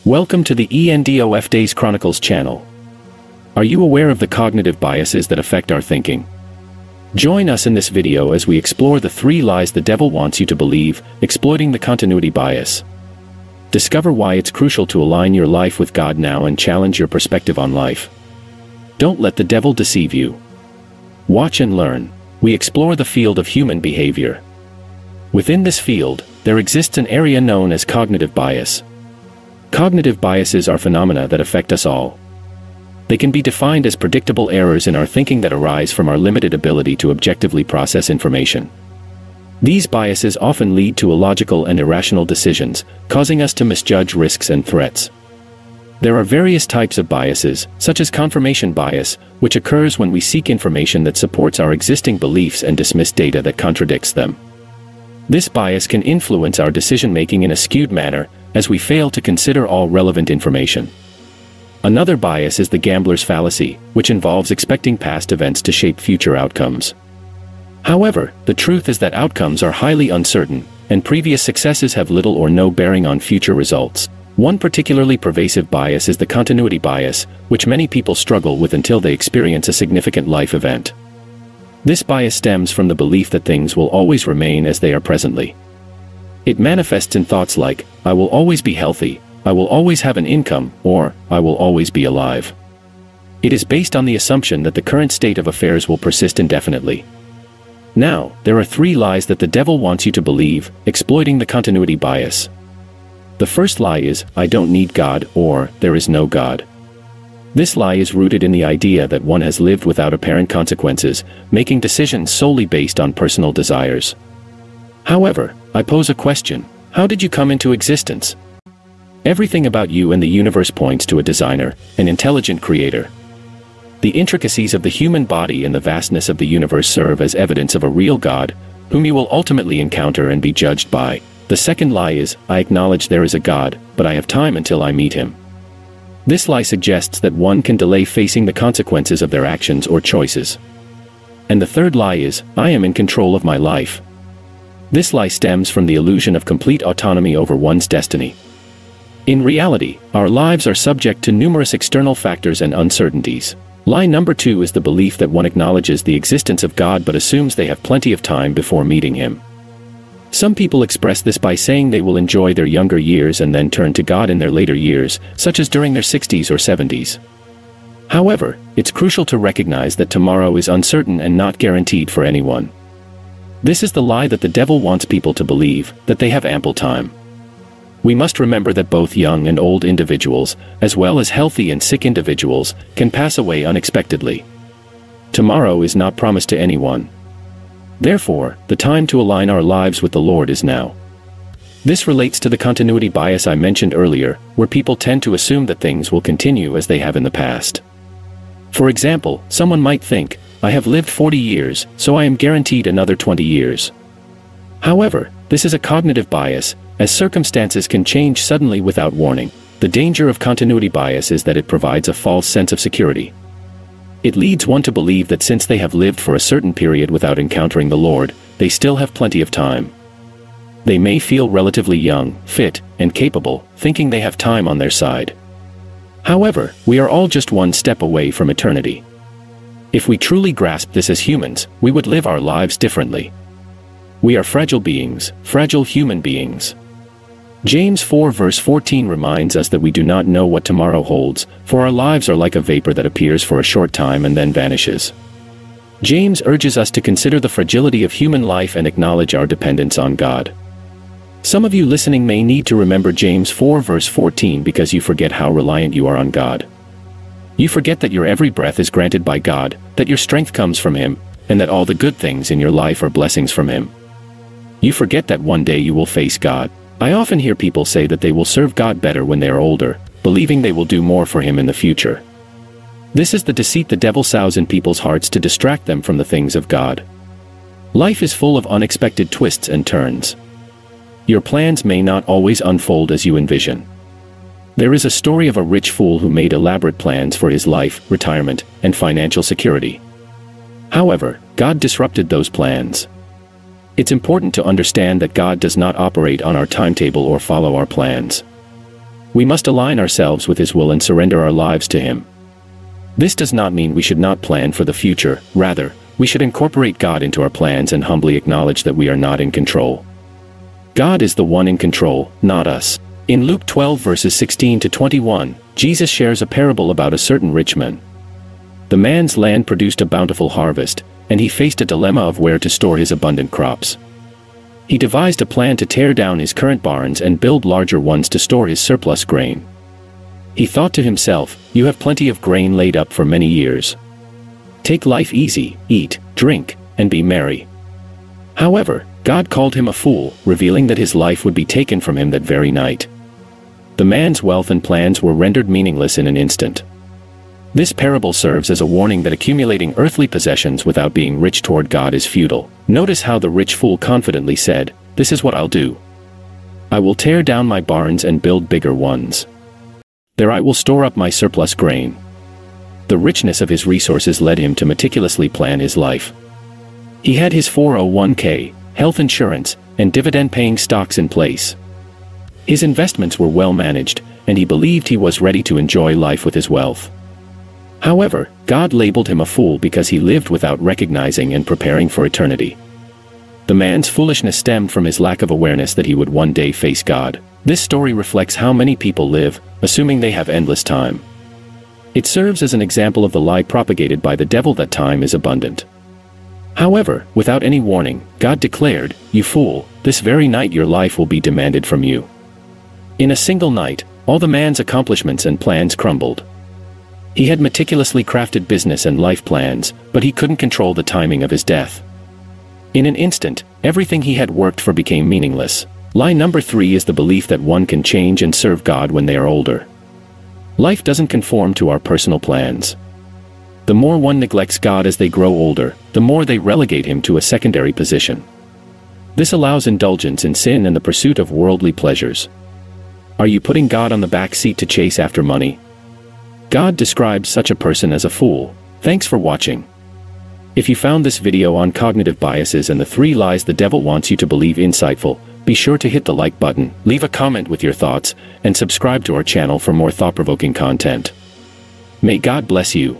Welcome to the END-OF-DAYS-CHRONICLES Channel. Are you aware of the cognitive biases that affect our thinking? Join us in this video as we explore the 3 lies the devil wants you to believe, exploiting the continuity bias. Discover why it's crucial to align your life with God now and challenge your perspective on life. Don't let the devil deceive you. Watch and learn. We explore the field of human behavior. Within this field, there exists an area known as cognitive bias. Cognitive biases are phenomena that affect us all. They can be defined as predictable errors in our thinking that arise from our limited ability to objectively process information. These biases often lead to illogical and irrational decisions, causing us to misjudge risks and threats. There are various types of biases, such as confirmation bias, which occurs when we seek information that supports our existing beliefs and dismiss data that contradicts them. This bias can influence our decision-making in a skewed manner, as we fail to consider all relevant information. Another bias is the gambler's fallacy, which involves expecting past events to shape future outcomes. However, the truth is that outcomes are highly uncertain, and previous successes have little or no bearing on future results. One particularly pervasive bias is the continuity bias, which many people struggle with until they experience a significant life event. This bias stems from the belief that things will always remain as they are presently. It manifests in thoughts like, "I will always be healthy," "I will always have an income," or "I will always be alive." It is based on the assumption that the current state of affairs will persist indefinitely. Now, there are 3 lies that the devil wants you to believe, exploiting the continuity bias. The first lie is, "I don't need God," or "there is no God." This lie is rooted in the idea that one has lived without apparent consequences, making decisions solely based on personal desires. However, I pose a question: how did you come into existence? Everything about you and the universe points to a designer, an intelligent creator. The intricacies of the human body and the vastness of the universe serve as evidence of a real God, whom you will ultimately encounter and be judged by. The second lie is, "I acknowledge there is a God, but I have time until I meet him." This lie suggests that one can delay facing the consequences of their actions or choices. And the third lie is, "I am in control of my life." This lie stems from the illusion of complete autonomy over one's destiny. In reality, our lives are subject to numerous external factors and uncertainties. Lie number 2 is the belief that one acknowledges the existence of God but assumes they have plenty of time before meeting him. Some people express this by saying they will enjoy their younger years and then turn to God in their later years, such as during their 60s or 70s. However, it's crucial to recognize that tomorrow is uncertain and not guaranteed for anyone. This is the lie that the devil wants people to believe, that they have ample time. We must remember that both young and old individuals, as well as healthy and sick individuals, can pass away unexpectedly. Tomorrow is not promised to anyone. Therefore, the time to align our lives with the Lord is now. This relates to the continuity bias I mentioned earlier, where people tend to assume that things will continue as they have in the past. For example, someone might think, "I have lived 40 years, so I am guaranteed another 20 years." However, this is a cognitive bias, as circumstances can change suddenly without warning. The danger of continuity bias is that it provides a false sense of security. It leads one to believe that since they have lived for a certain period without encountering the Lord, they still have plenty of time. They may feel relatively young, fit, and capable, thinking they have time on their side. However, we are all just one step away from eternity. If we truly grasp this as humans, we would live our lives differently. We are fragile beings, fragile human beings. James 4 verse 14 reminds us that we do not know what tomorrow holds, for our lives are like a vapor that appears for a short time and then vanishes. James urges us to consider the fragility of human life and acknowledge our dependence on God. Some of you listening may need to remember James 4 verse 14 because you forget how reliant you are on God. You forget that your every breath is granted by God, that your strength comes from him, and that all the good things in your life are blessings from him. You forget that one day you will face God. I often hear people say that they will serve God better when they are older, believing they will do more for him in the future. This is the deceit the devil sows in people's hearts to distract them from the things of God. Life is full of unexpected twists and turns. Your plans may not always unfold as you envision. There is a story of a rich fool who made elaborate plans for his life, retirement, and financial security. However, God disrupted those plans. It's important to understand that God does not operate on our timetable or follow our plans. We must align ourselves with His will and surrender our lives to Him. This does not mean we should not plan for the future. Rather, we should incorporate God into our plans and humbly acknowledge that we are not in control. God is the one in control, not us. In Luke 12 verses 16 to 21, Jesus shares a parable about a certain rich man. The man's land produced a bountiful harvest, and he faced a dilemma of where to store his abundant crops. He devised a plan to tear down his current barns and build larger ones to store his surplus grain. He thought to himself, "You have plenty of grain laid up for many years. Take life easy, eat, drink, and be merry." However, God called him a fool, revealing that his life would be taken from him that very night. The man's wealth and plans were rendered meaningless in an instant. This parable serves as a warning that accumulating earthly possessions without being rich toward God is futile. Notice how the rich fool confidently said, "This is what I'll do. I will tear down my barns and build bigger ones. There I will store up my surplus grain." The richness of his resources led him to meticulously plan his life. He had his 401k, health insurance, and dividend-paying stocks in place. His investments were well managed, and he believed he was ready to enjoy life with his wealth. However, God labeled him a fool because he lived without recognizing and preparing for eternity. The man's foolishness stemmed from his lack of awareness that he would one day face God. This story reflects how many people live, assuming they have endless time. It serves as an example of the lie propagated by the devil that time is abundant. However, without any warning, God declared, "You fool, this very night your life will be demanded from you." In a single night, all the man's accomplishments and plans crumbled. He had meticulously crafted business and life plans, but he couldn't control the timing of his death. In an instant, everything he had worked for became meaningless. Lie number 3 is the belief that one can change and serve God when they are older. Life doesn't conform to our personal plans. The more one neglects God as they grow older, the more they relegate Him to a secondary position. This allows indulgence in sin and the pursuit of worldly pleasures. Are you putting God on the back seat to chase after money? God describes such a person as a fool. Thanks for watching. If you found this video on cognitive biases and the 3 lies the devil wants you to believe insightful, be sure to hit the like button, leave a comment with your thoughts, and subscribe to our channel for more thought-provoking content. May God bless you.